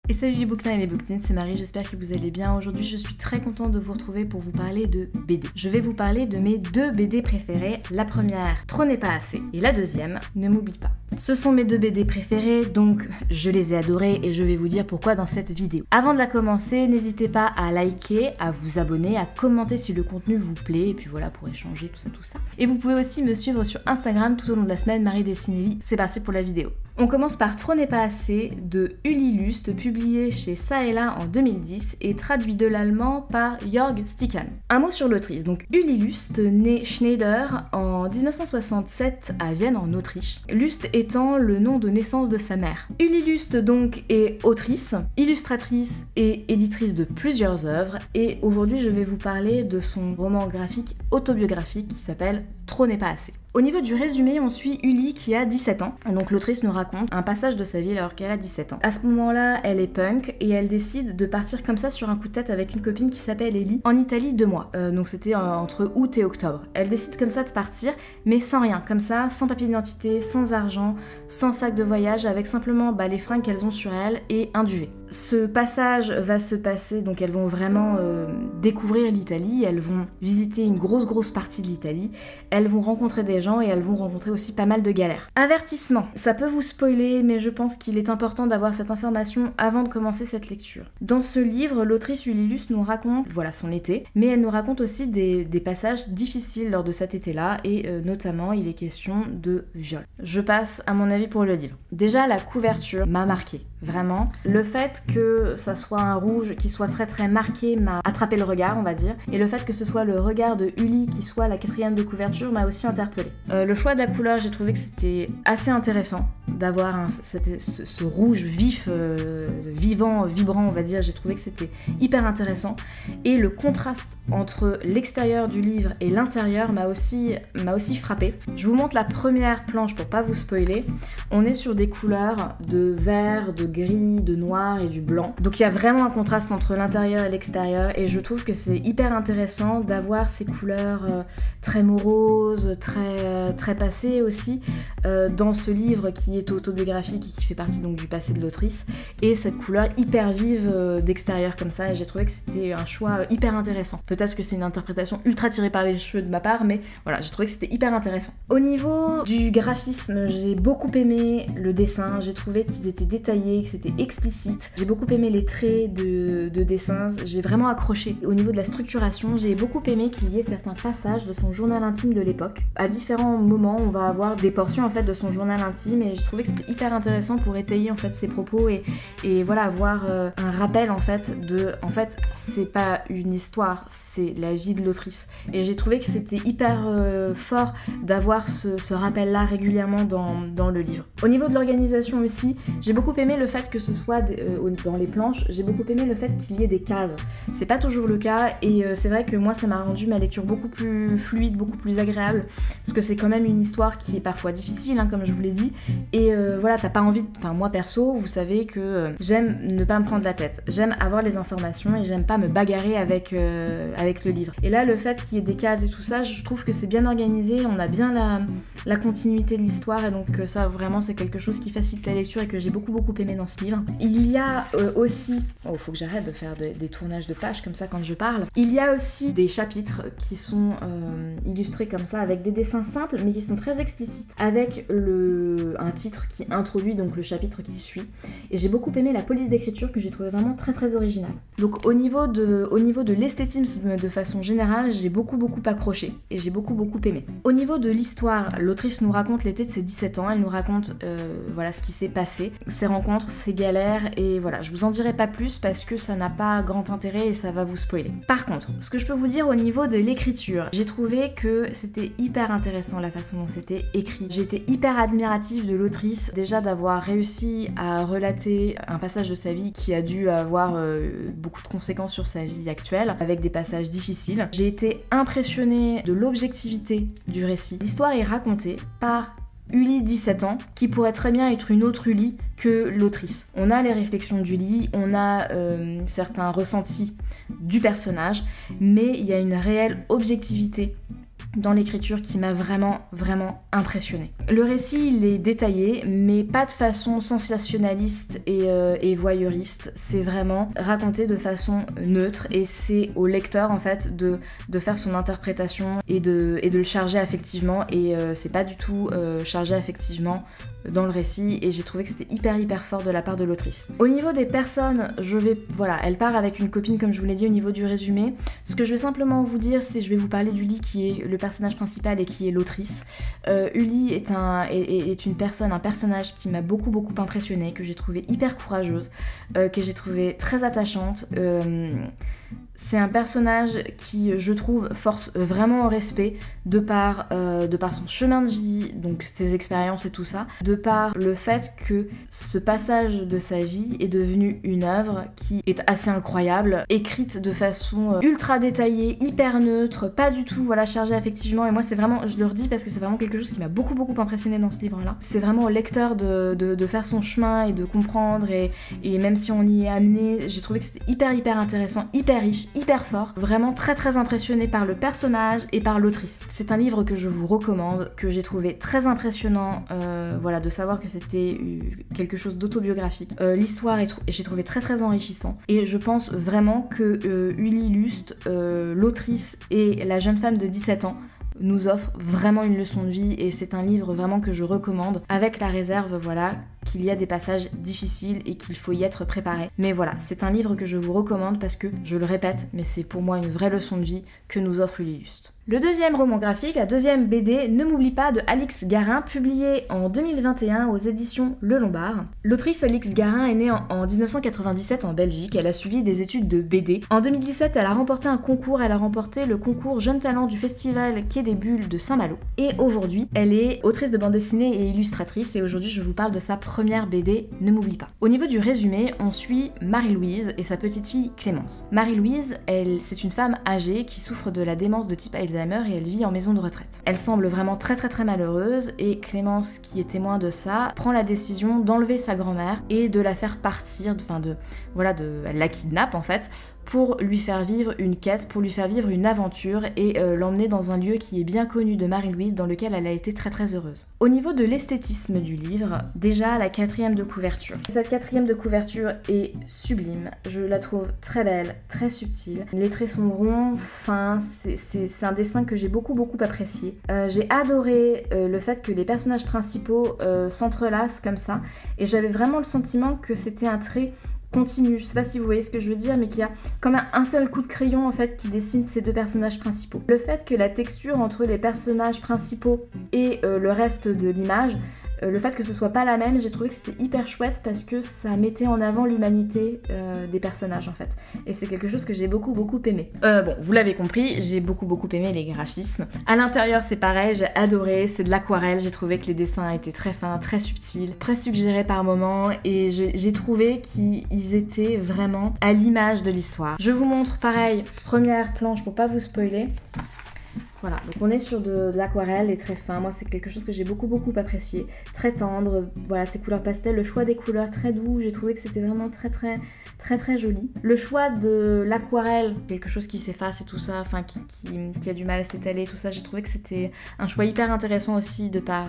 Et salut les bouquins et les bouquetines, c'est Marie, j'espère que vous allez bien. Aujourd'hui je suis très contente de vous retrouver pour vous parler de BD. Je vais vous parler de mes deux BD préférées. La première, Trop n'est pas assez, et la deuxième, Ne m'oublie pas. Ce sont mes deux BD préférées, donc je les ai adorées et je vais vous dire pourquoi dans cette vidéo. Avant de la commencer, n'hésitez pas à liker, à vous abonner, à commenter si le contenu vous plaît, et puis voilà, pour échanger, tout ça. Et vous pouvez aussi me suivre sur Instagram tout au long de la semaine, Marie Dessinelli. C'est parti pour la vidéo. On commence par Trop n'est pas assez de Uli Lust, publié chez Ça et Là en 2010 et traduit de l'allemand par Jörg Stickan. Un mot sur l'autrice. Donc Uli Lust naît Schneider en 1967 à Vienne en Autriche, Lust étant le nom de naissance de sa mère. Uli Lust donc est autrice, illustratrice et éditrice de plusieurs œuvres et aujourd'hui je vais vous parler de son roman graphique autobiographique qui s'appelle Trop n'est pas assez. Au niveau du résumé, on suit Uli qui a 17 ans. Donc l'autrice nous raconte un passage de sa vie alors qu'elle a 17 ans. À ce moment-là, elle est punk et elle décide de partir comme ça sur un coup de tête avec une copine qui s'appelle Ellie en Italie 2 mois. Donc c'était entre août et octobre. Elle décide comme ça de partir, mais sans rien, comme ça, sans papier d'identité, sans argent, sans sac de voyage, avec simplement les fringues qu'elles ont sur elles et un duvet. Ce passage va se passer, donc elles vont vraiment découvrir l'Italie, elles vont visiter une grosse partie de l'Italie, elles vont rencontrer des gens et elles vont rencontrer aussi pas mal de galères. Avertissement, ça peut vous spoiler, mais je pense qu'il est important d'avoir cette information avant de commencer cette lecture. Dans ce livre, l'autrice Uli Lust nous raconte, son été, mais elle nous raconte aussi des passages difficiles lors de cet été-là, et notamment il est question de viol. Je passe à mon avis pour le livre. Déjà, la couverture m'a marquée, vraiment. Le fait que ça soit un rouge qui soit très marqué m'a attrapé le regard, on va dire, et le fait que ce soit le regard de Uli qui soit la quatrième de couverture m'a aussi interpellée. Le choix de la couleur, j'ai trouvé que c'était assez intéressant d'avoir ce rouge vif, vivant, vibrant, on va dire. J'ai trouvé que c'était hyper intéressant, et le contraste entre l'extérieur du livre et l'intérieur m'a aussi frappée. Je vous montre la première planche pour pas vous spoiler. On est sur des couleurs de vert, de gris, de noir et du blanc. Donc il y a vraiment un contraste entre l'intérieur et l'extérieur, et je trouve que c'est hyper intéressant d'avoir ces couleurs très moroses, très passées aussi, dans ce livre qui est autobiographique et qui fait partie donc du passé de l'autrice, et cette couleur hyper vive d'extérieur comme ça, et j'ai trouvé que c'était un choix hyper intéressant. Peut-être que c'est une interprétation ultra tirée par les cheveux de ma part, mais voilà, j'ai trouvé que c'était hyper intéressant. Au niveau du graphisme, j'ai beaucoup aimé le dessin, j'ai trouvé qu'ils étaient détaillés, que c'était explicite. J'ai beaucoup aimé les traits de dessin, j'ai vraiment accroché. Au niveau de la structuration, j'ai beaucoup aimé qu'il y ait certains passages de son journal intime de l'époque. À différents moments, on va avoir des portions en fait de son journal intime, et j'ai trouvé que c'était hyper intéressant pour étayer en fait ses propos et voilà, avoir un rappel en fait c'est pas une histoire, c'est la vie de l'autrice. Et j'ai trouvé que c'était hyper fort d'avoir ce rappel là régulièrement dans le livre. Au niveau de l'organisation aussi, j'ai beaucoup aimé le fait que ce soit dans les planches, j'ai beaucoup aimé le fait qu'il y ait des cases. C'est pas toujours le cas, et c'est vrai que moi ça m'a rendu ma lecture beaucoup plus fluide, beaucoup plus agréable, parce que c'est quand même une histoire qui est parfois difficile, comme je vous l'ai dit, et voilà, t'as pas envie moi perso, vous savez que j'aime ne pas me prendre la tête, j'aime avoir les informations et j'aime pas me bagarrer avec le livre. Et là, le fait qu'il y ait des cases et tout ça, je trouve que c'est bien organisé, on a bien la continuité de l'histoire, et donc ça vraiment c'est quelque chose qui facilite la lecture et que j'ai beaucoup aimé dans ce livre. Il y a aussi, faut que j'arrête de faire des tournages de pages comme ça quand je parle, il y a aussi des chapitres qui sont illustrés comme ça avec des dessins simples mais qui sont très explicites, avec un titre qui introduit donc le chapitre qui suit, et j'ai beaucoup aimé la police d'écriture que j'ai trouvé vraiment très originale. Donc au niveau de l'esthétisme de façon générale, j'ai beaucoup accroché et j'ai beaucoup aimé. Au niveau de l'histoire, l'autrice nous raconte l'été de ses 17 ans, elle nous raconte ce qui s'est passé, ses rencontres, ses galères, et voilà, je vous en dirai pas plus parce que ça n'a pas grand intérêt et ça va vous spoiler. Par contre, ce que je peux vous dire au niveau de l'écriture, j'ai trouvé que c'était hyper intéressant la façon dont c'était écrit. J'étais hyper admirative de l'autrice, déjà d'avoir réussi à relater un passage de sa vie qui a dû avoir beaucoup de conséquences sur sa vie actuelle, avec des passages difficiles. J'ai été impressionnée de l'objectivité du récit. L'histoire est racontée par Uli, 17 ans, qui pourrait très bien être une autre Uli que l'autrice. On a les réflexions d'Uli, on a certains ressentis du personnage, mais il y a une réelle objectivité dans l'écriture qui m'a vraiment impressionnée. Le récit il est détaillé mais pas de façon sensationnaliste et voyeuriste, c'est vraiment raconté de façon neutre et c'est au lecteur en fait de faire son interprétation et de le charger affectivement et c'est pas du tout chargé affectivement dans le récit et j'ai trouvé que c'était hyper fort de la part de l'autrice. Au niveau des personnes, voilà, elle part avec une copine comme je vous l'ai dit au niveau du résumé. Ce que je vais simplement vous dire c'est je vais vous parler d'Ully qui est le personnage principal et qui est l'autrice. Ully est un personnage qui m'a beaucoup impressionnée, que j'ai trouvé hyper courageuse, que j'ai trouvé très attachante. C'est un personnage qui, je trouve, force vraiment au respect de par son chemin de vie, donc ses expériences et tout ça, de par le fait que ce passage de sa vie est devenu une œuvre qui est assez incroyable, écrite de façon ultra détaillée, hyper neutre, pas du tout chargée affectivement, et moi c'est vraiment, je le redis parce que c'est vraiment quelque chose qui m'a beaucoup impressionné dans ce livre-là. C'est vraiment au lecteur de faire son chemin et de comprendre, et même si on y est amené, j'ai trouvé que c'était hyper intéressant, hyper riche, hyper fort, vraiment très impressionné par le personnage et par l'autrice. C'est un livre que je vous recommande, que j'ai trouvé très impressionnant, de savoir que c'était quelque chose d'autobiographique. L'histoire j'ai trouvé très enrichissant et je pense vraiment que Ully Lust, l'autrice et la jeune femme de 17 ans nous offre vraiment une leçon de vie et c'est un livre vraiment que je recommande avec la réserve qu'il y a des passages difficiles et qu'il faut y être préparé. Mais voilà, c'est un livre que je vous recommande parce que, je le répète, mais c'est pour moi une vraie leçon de vie que nous offre Ully Lust. Le deuxième roman graphique, la deuxième BD, Ne m'oublie pas de Alix Garin, publié en 2021 aux éditions Le Lombard. L'autrice Alix Garin est née en 1997 en Belgique, elle a suivi des études de BD. En 2017, elle a remporté un concours, elle a remporté le concours Jeune Talent du festival Quai des Bulles de Saint-Malo. Et aujourd'hui, elle est autrice de bande dessinée et illustratrice et aujourd'hui je vous parle de sa première BD, Ne m'oublie pas. Au niveau du résumé, on suit Marie-Louise et sa petite fille Clémence. Marie-Louise, c'est une femme âgée qui souffre de la démence de type Alzheimer et elle vit en maison de retraite. Elle semble vraiment très malheureuse et Clémence, qui est témoin de ça, prend la décision d'enlever sa grand-mère et de la faire partir, elle la kidnappe en fait, pour lui faire vivre une quête, pour lui faire vivre une aventure et l'emmener dans un lieu qui est bien connu de Marie-Louise, dans lequel elle a été très heureuse. Au niveau de l'esthétisme du livre, déjà la quatrième de couverture. Cette quatrième de couverture est sublime, je la trouve très belle, très subtile. Les traits sont ronds, fins, c'est un dessin que j'ai beaucoup apprécié. J'ai adoré le fait que les personnages principaux s'entrelacent comme ça, et j'avais vraiment le sentiment que c'était un trait continu, je sais pas si vous voyez ce que je veux dire, mais qu'il y a comme un seul coup de crayon en fait qui dessine ces deux personnages principaux. Le fait que la texture entre les personnages principaux et le reste de l'image, le fait que ce soit pas la même, j'ai trouvé que c'était hyper chouette parce que ça mettait en avant l'humanité des personnages en fait. Et c'est quelque chose que j'ai beaucoup aimé. Bon, vous l'avez compris, j'ai beaucoup aimé les graphismes. À l'intérieur c'est pareil, j'ai adoré, c'est de l'aquarelle, j'ai trouvé que les dessins étaient très fins, très subtils, très suggérés par moments et j'ai trouvé qu'ils étaient vraiment à l'image de l'histoire. Je vous montre pareil, première planche pour pas vous spoiler. Voilà, donc on est sur de l'aquarelle et très fin. Moi, c'est quelque chose que j'ai beaucoup apprécié. Très tendre, voilà, ces couleurs pastel, le choix des couleurs très doux. J'ai trouvé que c'était vraiment très joli. Le choix de l'aquarelle, quelque chose qui s'efface et tout ça, enfin qui a du mal à s'étaler, tout ça, j'ai trouvé que c'était un choix hyper intéressant aussi de par...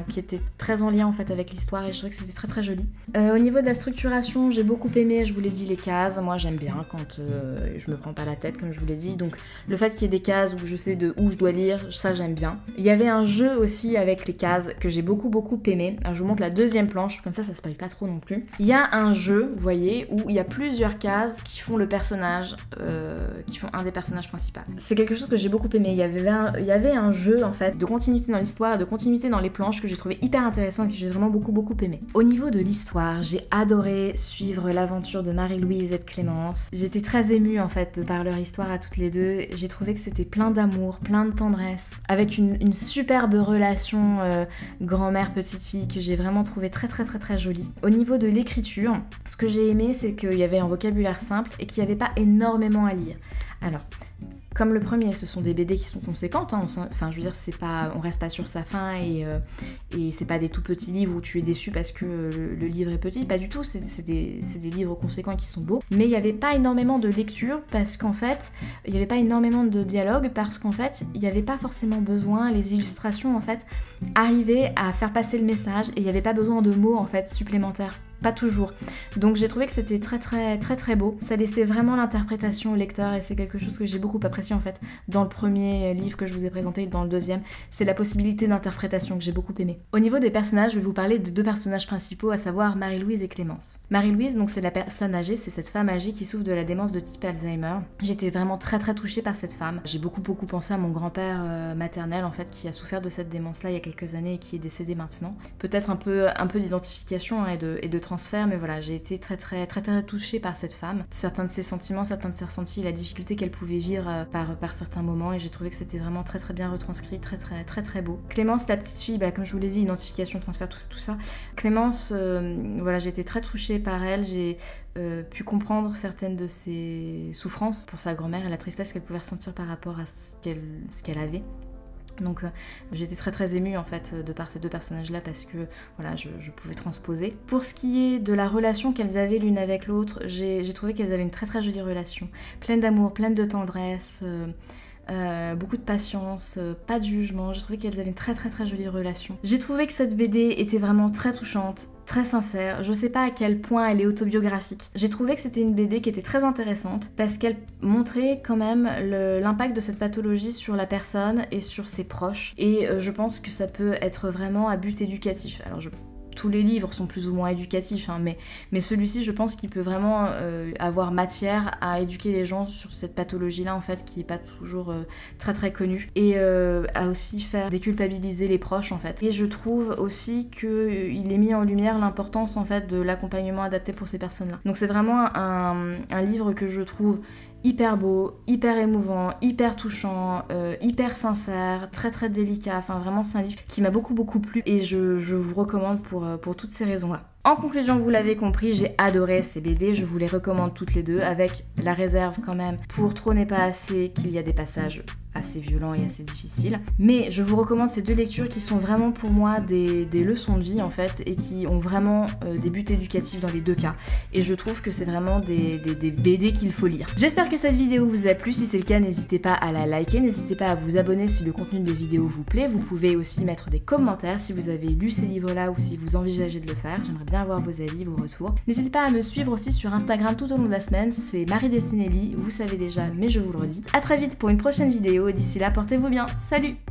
qui était très en lien en fait avec l'histoire et je trouvais que c'était très joli. Au niveau de la structuration, j'ai beaucoup aimé, je vous l'ai dit, les cases. Moi j'aime bien quand je me prends pas la tête comme je vous l'ai dit, donc le fait qu'il y ait des cases où je sais de où je dois lire, ça j'aime bien. Il y avait un jeu aussi avec les cases que j'ai beaucoup aimé. Alors je vous montre la deuxième planche, comme ça spoil pas trop non plus. Il y a un jeu, vous voyez, où il y a plusieurs cases qui font le personnage, qui font un des personnages principaux. C'est quelque chose que j'ai beaucoup aimé. Il y avait un jeu en fait de continuité dans l'histoire, de continuité dans les planches que j'ai trouvé hyper intéressant et que j'ai vraiment beaucoup aimé. Au niveau de l'histoire, j'ai adoré suivre l'aventure de Marie-Louise et de Clémence. J'étais très émue en fait par leur histoire à toutes les deux. J'ai trouvé que c'était plein d'amour, plein de tendresse, avec une superbe relation grand-mère-petite-fille que j'ai vraiment trouvé très jolie. Au niveau de l'écriture, ce que j'ai aimé, c'est qu'il y avait un vocabulaire simple et qu'il n'y avait pas énormément à lire. Alors, comme le premier, ce sont des BD qui sont conséquentes, hein, enfin je veux dire, on reste pas sur sa fin et c'est pas des tout petits livres où tu es déçu parce que le livre est petit, pas du tout, c'est des livres conséquents qui sont beaux, mais il n'y avait pas énormément de lecture parce qu'en fait, il n'y avait pas énormément de dialogue parce qu'en fait, il n'y avait pas forcément besoin, les illustrations en fait arrivaient à faire passer le message et il n'y avait pas besoin de mots en fait supplémentaires. Pas toujours. Donc j'ai trouvé que c'était très beau. Ça laissait vraiment l'interprétation au lecteur et c'est quelque chose que j'ai beaucoup apprécié en fait dans le premier livre que je vous ai présenté et dans le deuxième. C'est la possibilité d'interprétation que j'ai beaucoup aimé. Au niveau des personnages, je vais vous parler de deux personnages principaux, à savoir Marie-Louise et Clémence. Marie-Louise, donc c'est la personne âgée, c'est cette femme âgée qui souffre de la démence de type Alzheimer. J'étais vraiment très touchée par cette femme. J'ai beaucoup pensé à mon grand-père maternel en fait qui a souffert de cette démence-là il y a quelques années et qui est décédé maintenant. Peut-être un peu d'identification hein, et de transfert, mais voilà, j'ai été très touchée par cette femme. Certains de ses sentiments, certains de ses ressentis, la difficulté qu'elle pouvait vivre par certains moments, et j'ai trouvé que c'était vraiment très bien retranscrit, très beau. Clémence, la petite fille, comme je vous l'ai dit, identification, transfert, tout ça. Clémence, voilà, j'ai été très touchée par elle, j'ai pu comprendre certaines de ses souffrances pour sa grand-mère et la tristesse qu'elle pouvait ressentir par rapport à ce qu'elle avait. Donc j'étais très émue en fait de par ces deux personnages là parce que voilà je pouvais transposer. Pour ce qui est de la relation qu'elles avaient l'une avec l'autre, j'ai trouvé qu'elles avaient une très jolie relation, pleine d'amour, pleine de tendresse, beaucoup de patience, pas de jugement. J'ai trouvé qu'elles avaient une très jolie relation. J'ai trouvé que cette BD était vraiment très touchante, très sincère. Je sais pas à quel point elle est autobiographique. J'ai trouvé que c'était une BD qui était très intéressante parce qu'elle montrait quand même l'impact de cette pathologie sur la personne et sur ses proches. Et je pense que ça peut être vraiment à but éducatif. Alors tous les livres sont plus ou moins éducatifs, hein, mais celui-ci, je pense qu'il peut vraiment avoir matière à éduquer les gens sur cette pathologie-là, en fait, qui est pas toujours très connue, et à aussi faire déculpabiliser les proches, en fait. Et je trouve aussi qu'il est mis en lumière l'importance, en fait, de l'accompagnement adapté pour ces personnes-là. Donc c'est vraiment un livre que je trouve hyper beau, hyper émouvant, hyper touchant, hyper sincère, très délicat. Enfin vraiment c'est un livre qui m'a beaucoup plu et je vous recommande pour toutes ces raisons-là. En conclusion, vous l'avez compris, j'ai adoré ces BD, je vous les recommande toutes les deux, avec la réserve quand même pour Trop n'est pas assez qu'il y a des passages assez violents et assez difficiles. Mais je vous recommande ces deux lectures qui sont vraiment pour moi des leçons de vie en fait et qui ont vraiment des buts éducatifs dans les deux cas. Et je trouve que c'est vraiment des BD qu'il faut lire. J'espère que cette vidéo vous a plu, si c'est le cas n'hésitez pas à la liker, n'hésitez pas à vous abonner si le contenu de mes vidéos vous plaît. Vous pouvez aussi mettre des commentaires si vous avez lu ces livres-là ou si vous envisagez de le faire. J'aimerais bien avoir vos avis, vos retours. N'hésitez pas à me suivre aussi sur Instagram tout au long de la semaine, c'est Marie Destinelli, vous savez déjà mais je vous le redis. A très vite pour une prochaine vidéo et d'ici là portez-vous bien, salut!